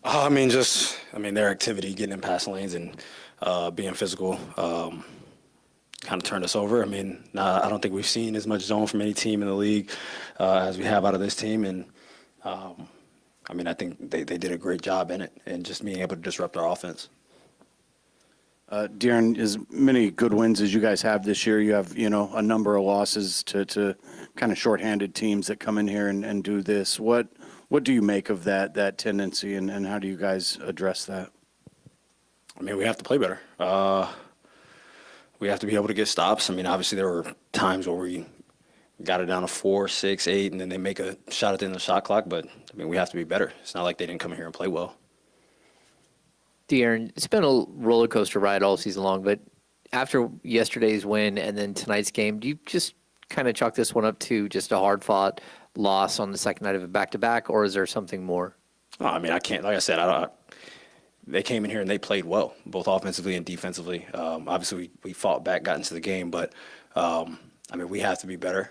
Their activity, getting in passing lanes and being physical, kind of turned us over. I don't think we've seen as much zone from any team in the league as we have out of this team. And I think they did a great job in it and just being able to disrupt our offense. De'Aaron, as many good wins as you guys have this year, you have, a number of losses to kind of shorthanded teams that come in here and do this. What do you make of that tendency, and how do you guys address that? We have to play better. We have to be able to get stops. Obviously there were times where we got it down to 4, 6, 8, and then they make a shot at the end of the shot clock. But we have to be better. It's not like they didn't come here and play well. De'Aaron, it's been a roller coaster ride all season long, but after yesterday's win and then tonight's game, do you just kind of chalk this one up to just a hard-fought loss on the second night of a back-to-back, or is there something more? Oh, I can't. Like I said, they came in here and they played well, both offensively and defensively. Obviously, we fought back, got into the game, but we have to be better.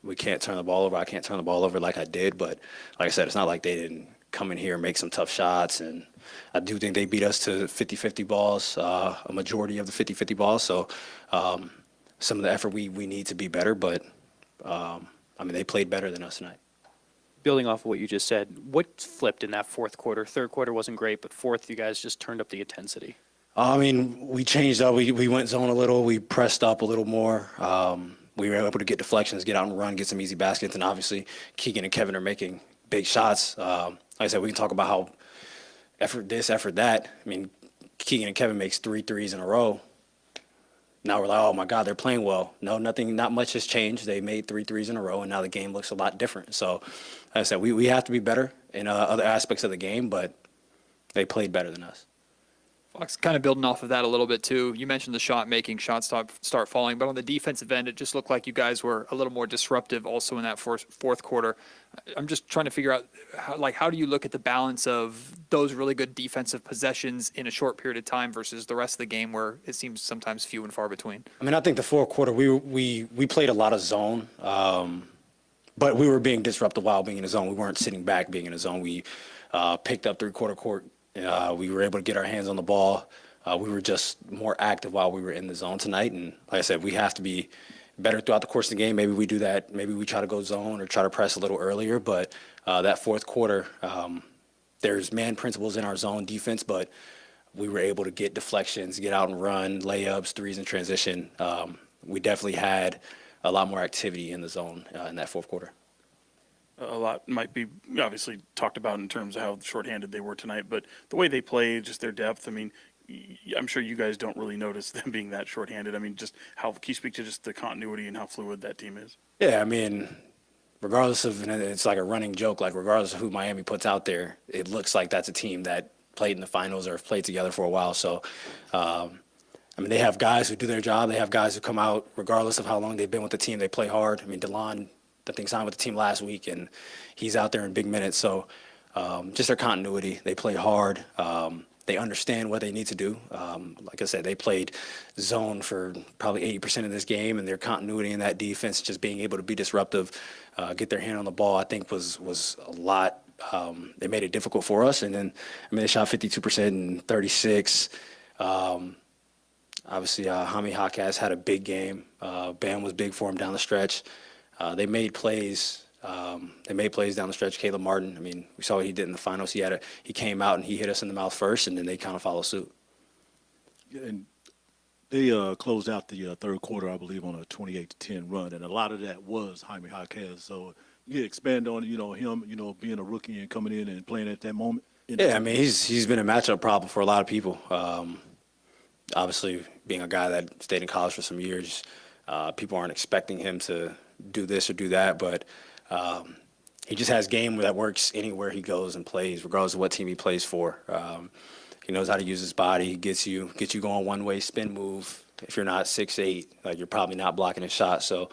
We can't turn the ball over. I can't turn the ball over like I did, but like I said, it's not like they didn't come in here and make some tough shots, and I do think they beat us to 50-50 balls, a majority of the 50-50 balls. So some of the effort we need to be better, but they played better than us tonight. Building off of what you just said, what flipped in that fourth quarter? Third quarter wasn't great, but fourth, you guys just turned up the intensity. We changed up. We went zone a little. We pressed up a little more. We were able to get deflections, get out and run, get some easy baskets, and obviously Keegan and Kevin are making big shots. Like I said, we can talk about how effort this, effort that. Keegan and Kevin makes 3 threes in a row. Now we're like, oh my God, they're playing well. No, not much has changed. They made 3 threes in a row, and now the game looks a lot different. So, like I said, we have to be better in other aspects of the game, but they played better than us. Fox, kind of building off of that a little bit too. You mentioned the shot making, shots start falling, but on the defensive end, it just looked like you guys were a little more disruptive also in that fourth quarter. I'm just trying to figure out how do you look at the balance of those really good defensive possessions in a short period of time versus the rest of the game where it seems sometimes few and far between. I think the fourth quarter we played a lot of zone, but we were being disruptive while being in the zone. We weren't sitting back being in the zone. We picked up three-quarter court. We were able to get our hands on the ball. We were just more active while we were in the zone tonight. And like I said, we have to be better throughout the course of the game. Maybe we do that. Maybe we try to go zone or try to press a little earlier. But that fourth quarter, there's man principles in our zone defense, but we were able to get deflections, get out and run, layups, threes in transition. We definitely had a lot more activity in the zone in that fourth quarter. A lot might be obviously talked about in terms of how shorthanded they were tonight, but the way they played, just their depth, I'm sure you guys don't really notice them being that shorthanded. Just how, can you speak to just the continuity and how fluid that team is? Yeah, regardless of, and it's like a running joke, like regardless of who Miami puts out there, it looks like that's a team that played in the finals or have played together for a while. So, they have guys who do their job. They have guys who come out regardless of how long they've been with the team. They play hard. DeLon, I think, signed with the team last week, and he's out there in big minutes. So just their continuity. They play hard. They understand what they need to do. Like I said, they played zone for probably 80% of this game, and their continuity in that defense, just being able to be disruptive, get their hand on the ball, I think was a lot. They made it difficult for us. And then, they shot 52% and 36. Obviously, Jaime Jaquez had a big game. Bam was big for him down the stretch. They made plays. They made plays down the stretch. Caleb Martin, we saw what he did in the finals. He came out and he hit us in the mouth first, and then they kind of followed suit. And they closed out the third quarter, I believe, on a 28-10 run, and a lot of that was Jaime Jaquez. So you expand on him, being a rookie and coming in and playing at that moment. Yeah, he's been a matchup problem for a lot of people. Obviously, being a guy that stayed in college for some years, people aren't expecting him to do this or do that, but he just has game that works anywhere he goes and plays, regardless of what team he plays for. He knows how to use his body. He gets you going one way, spin move. If you're not 6'8", you're probably not blocking his shot. So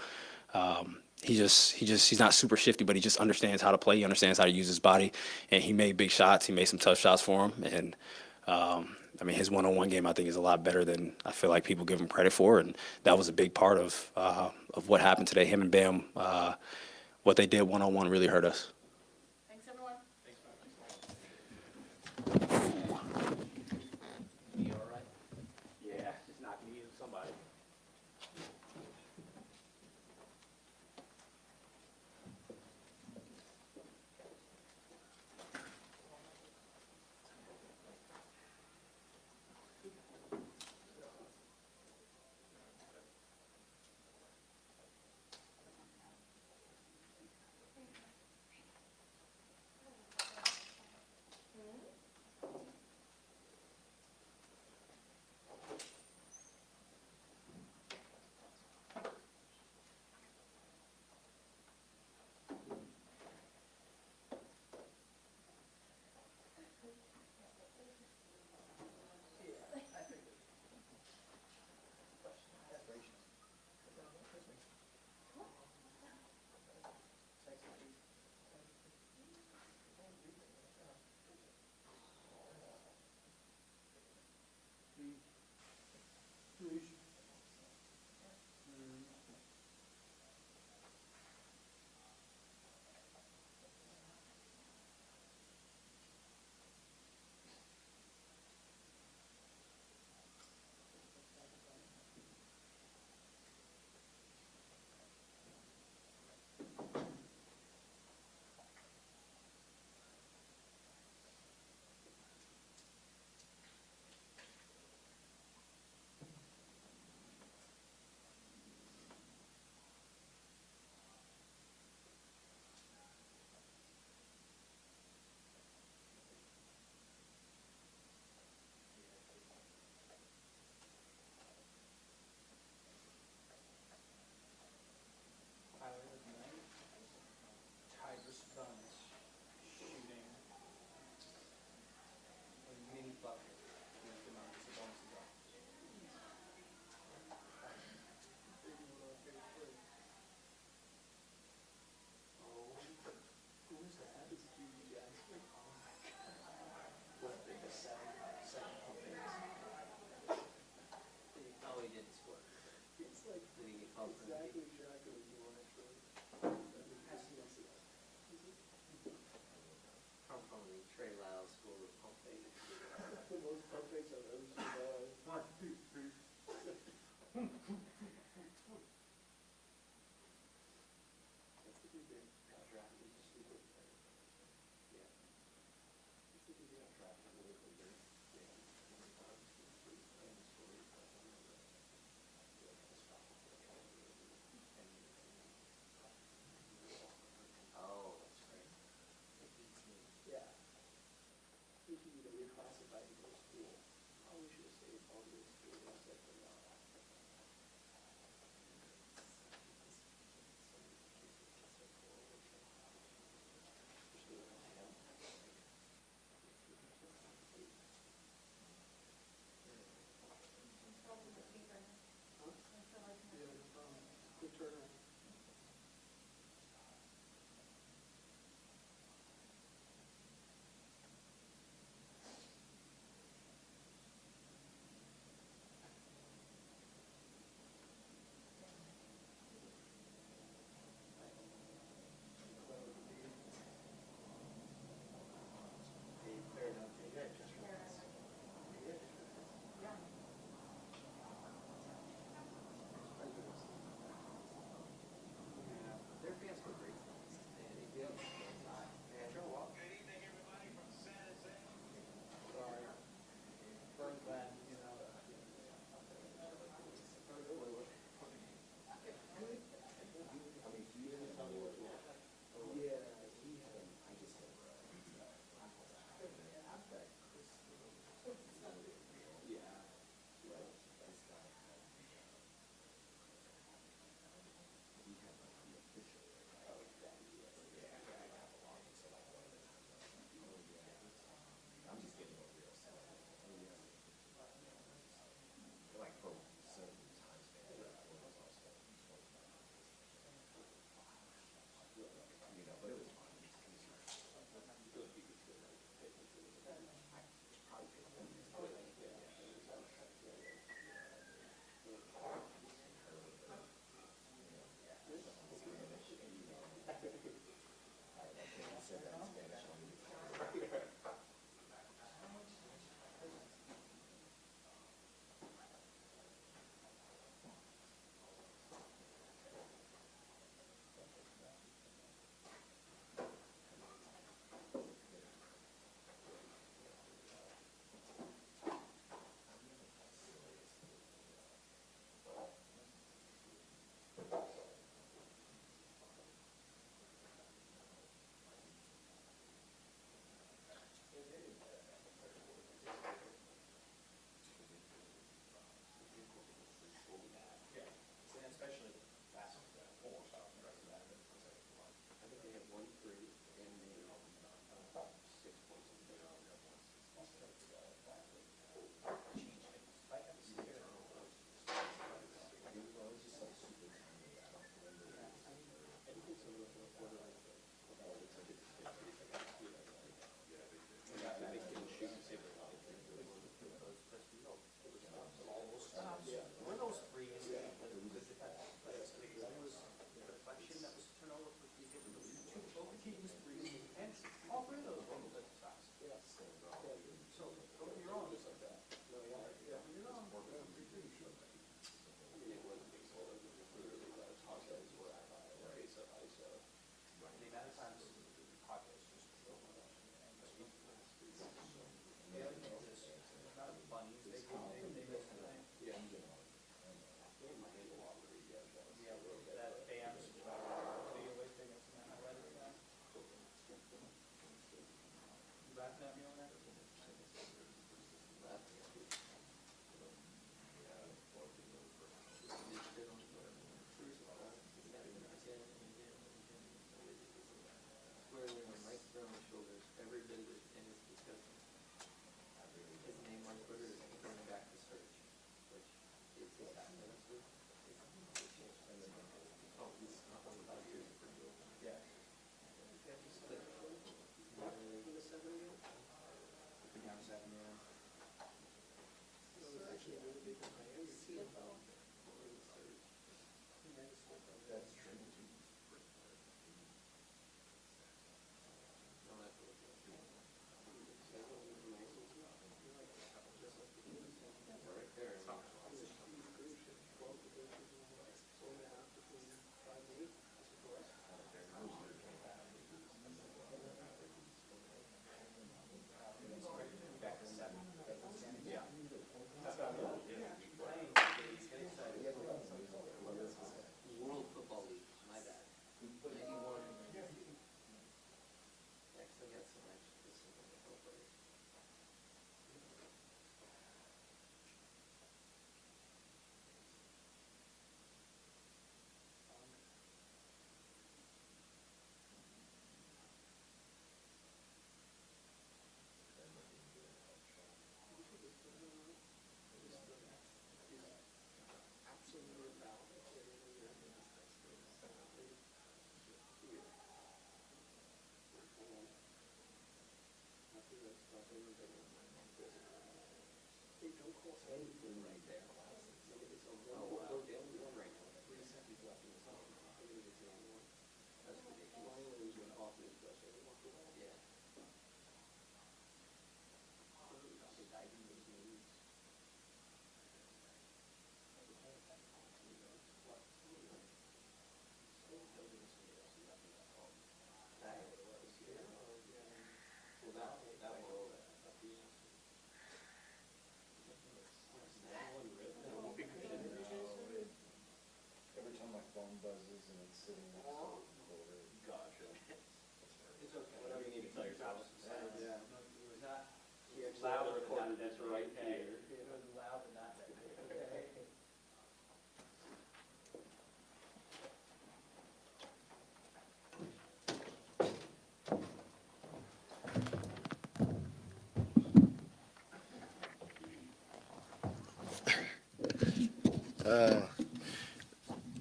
he's not super shifty, but he just understands how to play. He understands how to use his body, and he made big shots. He made some tough shots for him, and his one-on-one game, I think, is a lot better than I feel like people give him credit for, and that was a big part of what happened today. Him and Bam, what they did one-on-one really hurt us. Thanks, everyone.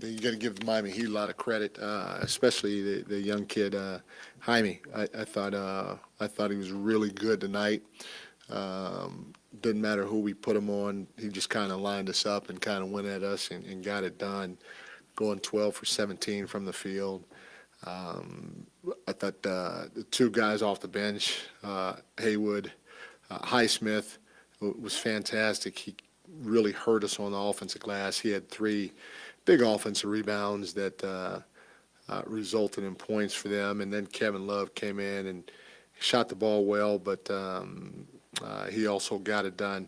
You got to give Miami Heat a lot of credit, especially the young kid Jaime. I thought he was really good tonight. Didn't matter who we put him on, he just kind of lined us up and kind of went at us and got it done. Going 12 for 17 from the field. I thought the two guys off the bench, Haywood, Highsmith, was fantastic. He really hurt us on the offensive glass. He had 3 big offensive rebounds that resulted in points for them. And then Kevin Love came in and shot the ball well, but he also got it done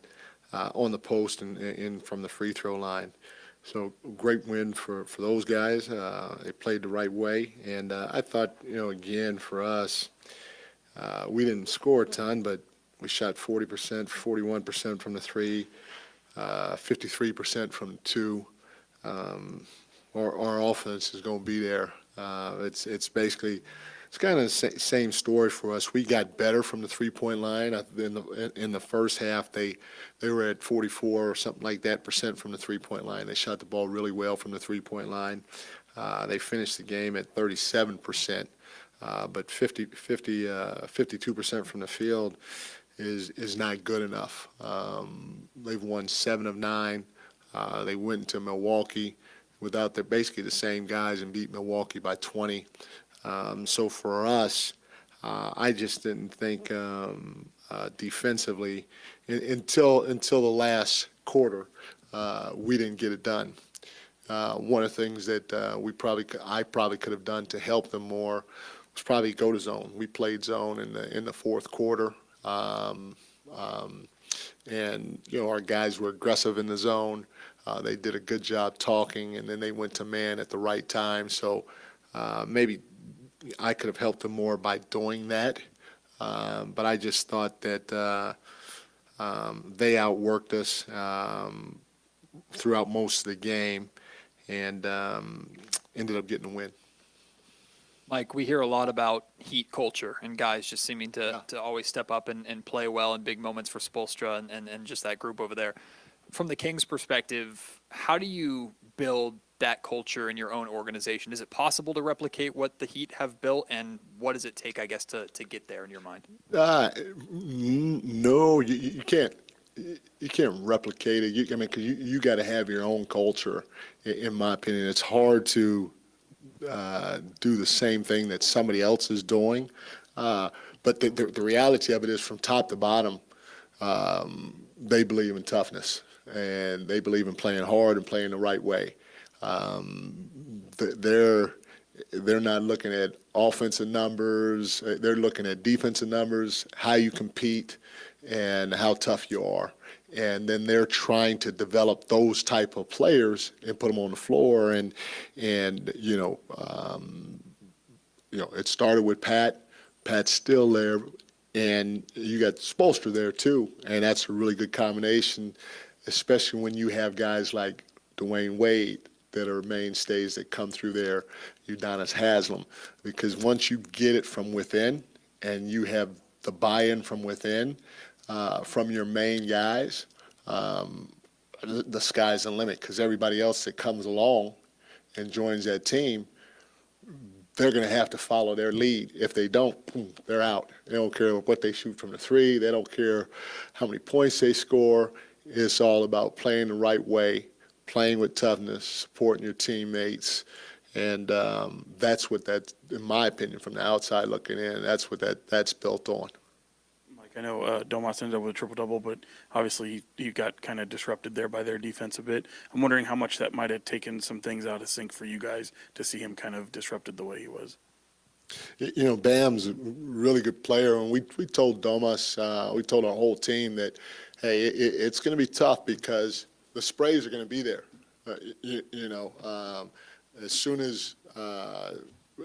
on the post and from the free throw line. So great win for those guys. They played the right way. And I thought, again, for us, we didn't score a ton, but we shot 40%, 41% from the 3, 53% from the 2. Our offense is going to be there. It's basically, it's kind of the same story for us. We got better from the 3-point line. In the first half, they were at 44 or something like that % from the 3-point line. They shot the ball really well from the 3-point line. They finished the game at 37%, but 52% from the field is not good enough. They've won 7 of 9. They went to Milwaukee without basically the same guys and beat Milwaukee by 20. So for us, I just didn't think defensively until the last quarter we didn't get it done. One of the things that I probably could have done to help them more was probably go to zone. We played zone in the fourth quarter. And our guys were aggressive in the zone. They did a good job talking, and then they went to man at the right time. So maybe I could have helped them more by doing that. But I just thought that they outworked us throughout most of the game and ended up getting a win. Mike, we hear a lot about Heat culture and guys just seeming to always step up and play well in big moments for Spoelstra and just that group over there. From the Kings' perspective, how do you build that culture in your own organization? Is it possible to replicate what the Heat have built, and what does it take, I guess, to get there in your mind? No, you can't. You can't replicate it. Because you got to have your own culture. In my opinion, it's hard to do the same thing that somebody else is doing. But the reality of it is, from top to bottom, they believe in toughness, and they believe in playing hard and playing the right way. They're not looking at offensive numbers. They're looking at defensive numbers, how you compete, and how tough you are. And then they're trying to develop those type of players and put them on the floor. And it started with Pat. Pat's still there, and you got Spoelstra there too. And that's a really good combination, especially when you have guys like Dwayne Wade that are mainstays that come through there, Udonis Haslem. Because once you get it from within and you have the buy-in from within, from your main guys, the sky's the limit, because everybody else that comes along and joins that team, they're going to have to follow their lead. If they don't, they're out. They don't care what they shoot from the 3. They don't care how many points they score. It's all about playing the right way, playing with toughness, supporting your teammates. And that's what that, in my opinion, from the outside looking in, that's what that's built on. Mike, I know Domas ended up with a triple-double, but obviously he got kind of disrupted there by their defense a bit. I'm wondering how much that might have taken some things out of sync for you guys to see him kind of disrupted the way he was. You know, Bam's a really good player, and we told Domas, we told our whole team that, hey, it's going to be tough because the sprays are going to be there. As soon as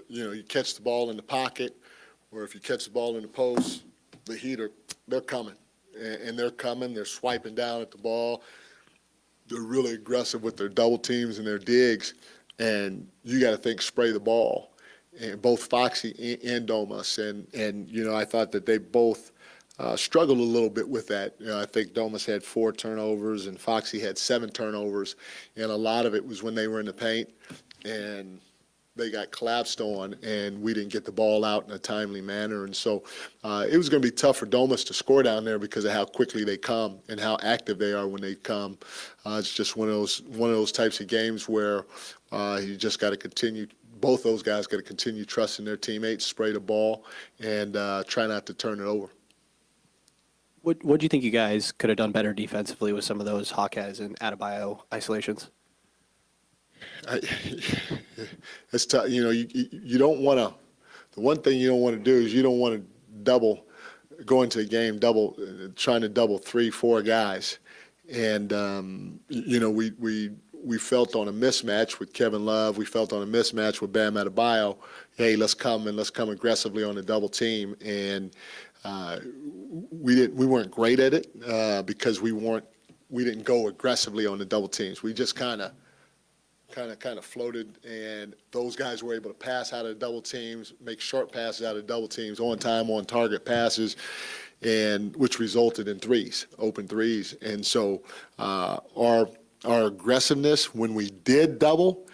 you catch the ball in the pocket, or if you catch the ball in the post, the Heat they're coming, and they're coming. They're swiping down at the ball. They're really aggressive with their double teams and their digs, and you got to think spray the ball. And both Foxy and Domas, and I thought that they both struggled a little bit with that. I think Domas had 4 turnovers and Foxy had 7 turnovers, and a lot of it was when they were in the paint and they got collapsed on, and we didn't get the ball out in a timely manner. And so it was going to be tough for Domas to score down there because of how quickly they come and how active they are when they come. It's just one of those types of games where you just got to continue. Both those guys got to continue trusting their teammates, spray the ball, and try not to turn it over. What do you think you guys could have done better defensively with some of those Hawkeyes and Adebayo isolations? It's tough. You don't want to. The one thing you don't want to do is you don't want to go into a game trying to double 3-4 guys, and we felt on a mismatch with Kevin Love. We felt on a mismatch with Bam Adebayo. Hey, let's come aggressively on the double team, and we weren't great at it because we didn't go aggressively on the double teams. We just kind of floated, and those guys were able to pass out of double teams, make short passes out of double teams, on time, on target passes, and which resulted in open threes. And so our aggressiveness when we did double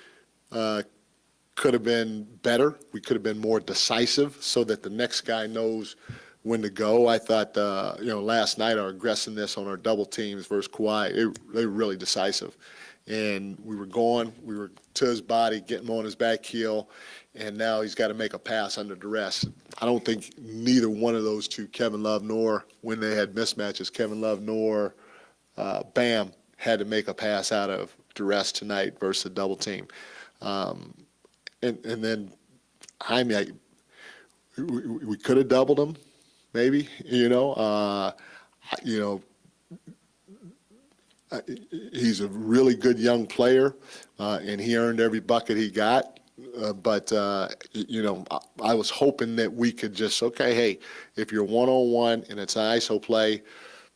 could have been better. We could have been more decisive so that the next guy knows when to go. I thought, last night our aggressiveness on our double teams versus Kawhi, they were really decisive. And we were to his body, getting him on his back heel, and now he's got to make a pass under duress. I don't think neither one of those two, Kevin Love nor, when they had mismatches, Kevin Love nor Bam, had to make a pass out of duress tonight versus a double team. And then Jaime, we could have doubled him, maybe, he's a really good young player, and he earned every bucket he got. But I was hoping that we could just, okay, hey, if you're one-on-one and it's an ISO play,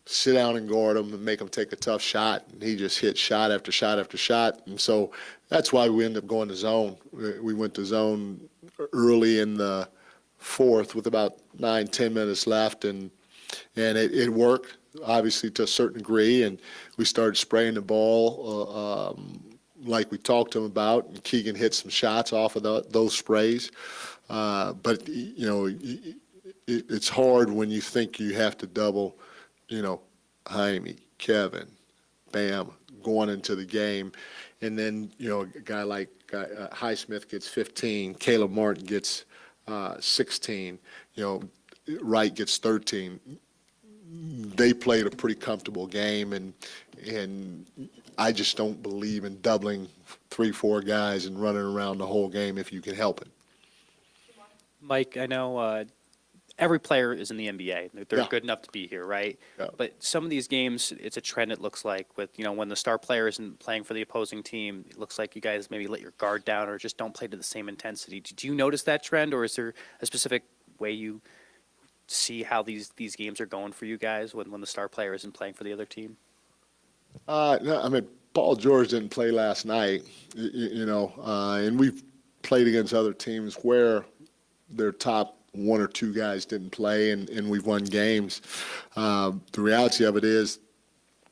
sit down and guard him and make him take a tough shot. And he just hit shot after shot after shot. And so that's why we ended up going to zone. We went to zone early in the fourth with about 9-10 minutes left, and it worked, obviously, to a certain degree. And we started spraying the ball like we talked to him about, and Keegan hit some shots off of those sprays. But, it's hard when you think you have to double, Jaime, Kevin, Bam, going into the game. And then, a guy like Highsmith gets 15, Caleb Martin gets 16, Wright gets 13. They played a pretty comfortable game, and I just don't believe in doubling 3-4 guys and running around the whole game if you can help it. Mike, I know every player is in the NBA. They're Yeah. good enough to be here, right? Yeah. But some of these games, it's a trend, it looks like, with, when the star player isn't playing for the opposing team, it looks like you guys maybe let your guard down or just don't play to the same intensity. Do you notice that trend, or is there a specific way you see how these games are going for you guys when the star player isn't playing for the other team? No, Paul George didn't play last night, and we've played against other teams where their top 1 or 2 guys didn't play, and we've won games. The reality of it is,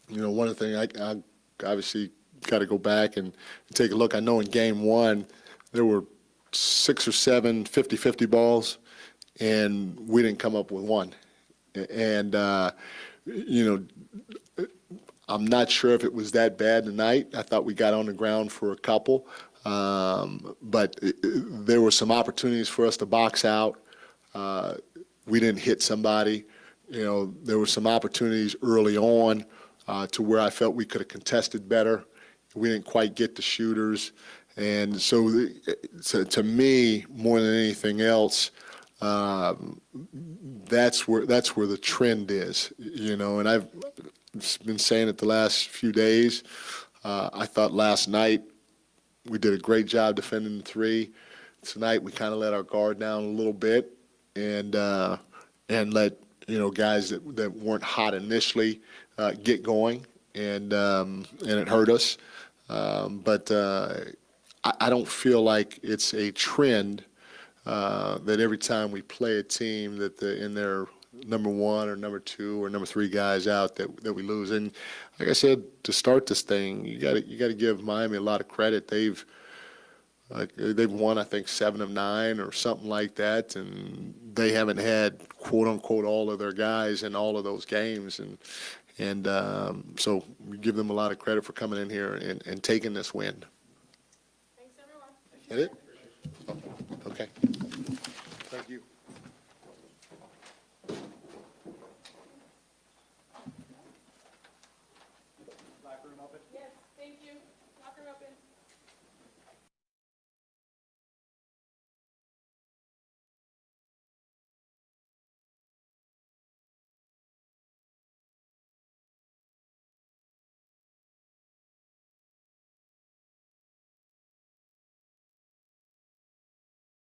one of the things I obviously got to go back and take a look. I know in game 1 there were 6 or 7 50-50 balls, and we didn't come up with one. And I'm not sure if it was that bad tonight. I thought we got on the ground for a couple. But there were some opportunities for us to box out. We didn't hit somebody. You know, there were some opportunities early on to where I felt we could have contested better. We didn't quite get the shooters. And so to me, more than anything else, that's where the trend is, you know, and I've been saying it the last few days. I thought last night we did a great job defending the three. Tonight we kind of let our guard down a little bit and let, you know, guys that weren't hot initially get going, and it hurt us. But I don't feel like it's a trend that every time we play a team that in their number one or number two or number three guys out that we lose. And like I said, to start this thing, you got to give Miami a lot of credit. They've won, I think, 7 of 9 or something like that, and they haven't had quote unquote all of their guys in all of those games, and so we give them a lot of credit for coming in here and taking this win. Thanks, everyone. Is that it? Okay. Thank you.